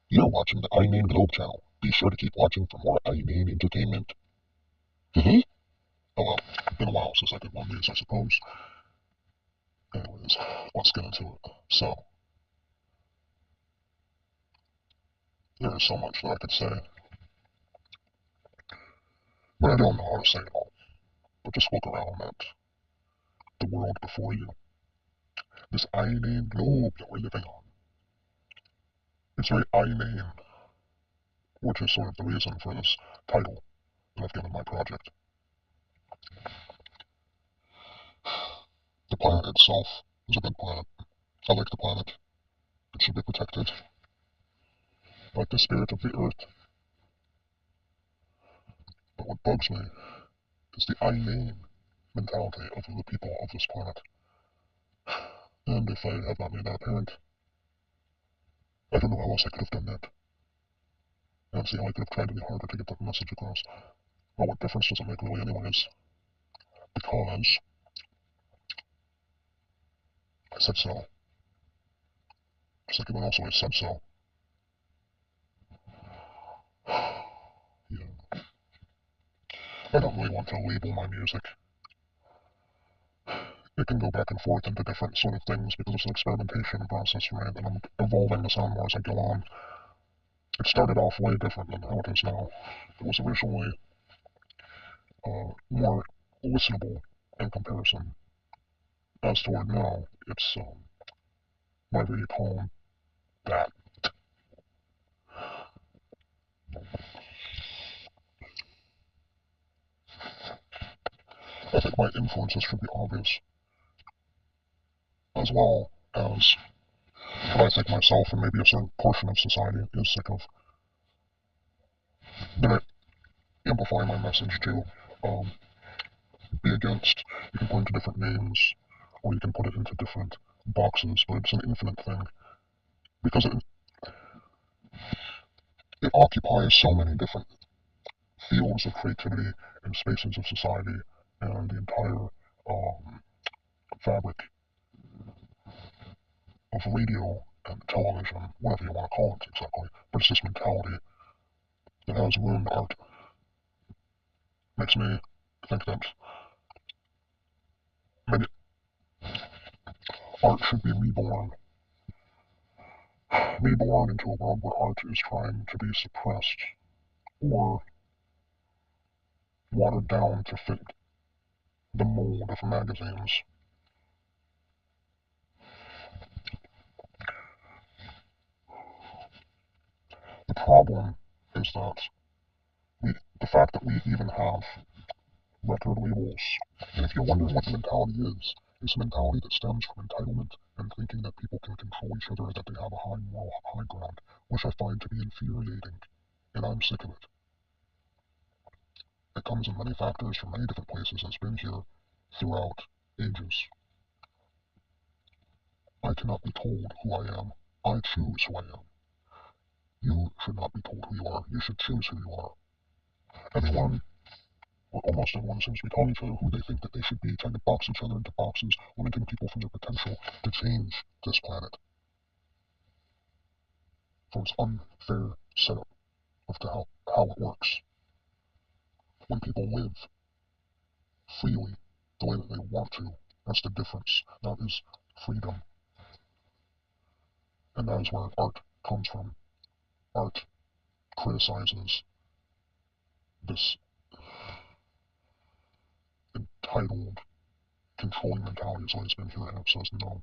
You're watching the Inane Globe channel. Be sure to keep watching for more Inane entertainment. Oh well, been a while since I did one of these, I suppose. Anyways, let's get into it. So, there is so much that I could say, but I don't know how to say it all. But just look around at the world before you. This Inane Globe that we're living on. It's very Inane, which is sort of the reason for this title that I've given my project. The planet itself is a big planet. I like the planet. It should be protected. Like the spirit of the earth. But what bugs me is the Inane mentality of the people of this planet. And if I have not made that apparent, I don't know how else I could have done that. I don't see how I could have tried any harder to get that message across. Well, what difference does it make really anyways? Because I said so. Just like everyone else always said so. Yeah. I don't really want to label my music. It can go back and forth into different sort of things because it's an experimentation process for me, and I'm evolving the sound more as I go on. It started off way different than how it is now. It was originally more listenable in comparison. As toward now, it's whatever you call that. I think my influences should be obvious, as well as what I think myself and maybe a certain portion of society is sick of. Then I amplify my message to um, be against. You can put into different names, or you can put it into different boxes, but it's an infinite thing because it occupies so many different fields of creativity and spaces of society and the entire fabric of radio and television, whatever you want to call it exactly. But it's this mentality that has ruined art. Makes me think that maybe art should be reborn into a world where art is trying to be suppressed or watered down to fit the mold of magazines. The problem is that the fact that we even have record labels, and if you're wondering what the mentality is, it's a mentality that stems from entitlement and thinking that people can control each other, that they have a high moral high ground, which I find to be infuriating, and I'm sick of it. It comes in many factors from many different places and it's been here throughout ages. I cannot be told who I am. I choose who I am. You should not be told who you are. You should choose who you are. Everyone, or almost everyone, seems to be telling each other who they think that they should be, trying to box each other into boxes, limiting people from their potential to change this planet from its unfair setup of how it works. When people live freely the way that they want to, that's the difference. That is freedom. And that is where art comes from. Art criticizes this entitled, controlling mentality has always been here, and it says no.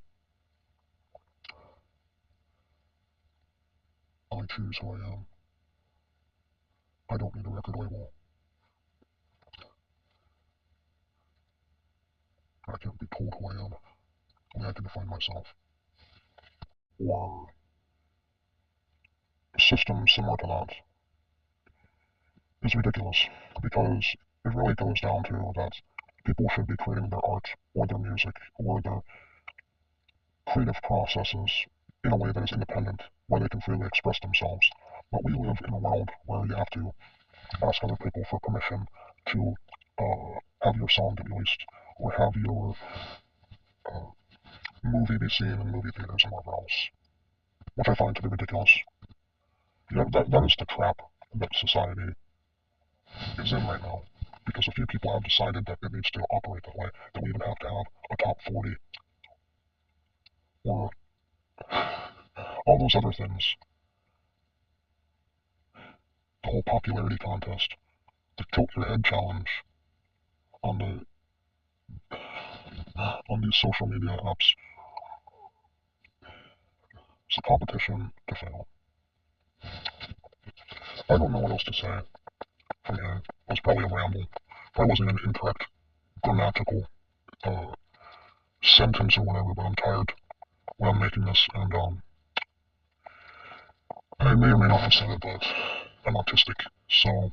I choose who I am. I don't need a record label. I can't be told who I am. Only I can define myself. Or a system similar to that is ridiculous because it really goes down to that people should be creating their art or their music or their creative processes in a way that is independent, where they can freely express themselves. But we live in a world where you have to ask other people for permission to have your song get released or have your uh, movie be seen in movie theaters and wherever else, which I find to be ridiculous. That is the trap that society is in right now. Because a few people have decided that it needs to operate that way, that we even have to have a top 40 or all those other things. The whole popularity contest, the tilt your head challenge on these social media apps. It's a competition to fail. I don't know what else to say from here. It was probably a ramble. Probably wasn't an incorrect grammatical uh, sentence or whatever, but I'm tired when I'm making this, and I may or may not have said it, but I'm autistic, so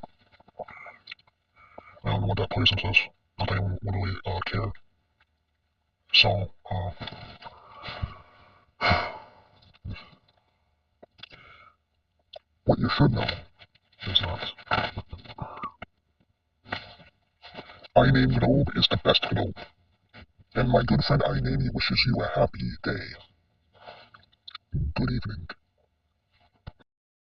I don't know what that plays into this. Not that anyone would really care. So, what you should know is that Inane Globe is the best globe, and my good friend Inane wishes you a happy day. Good evening.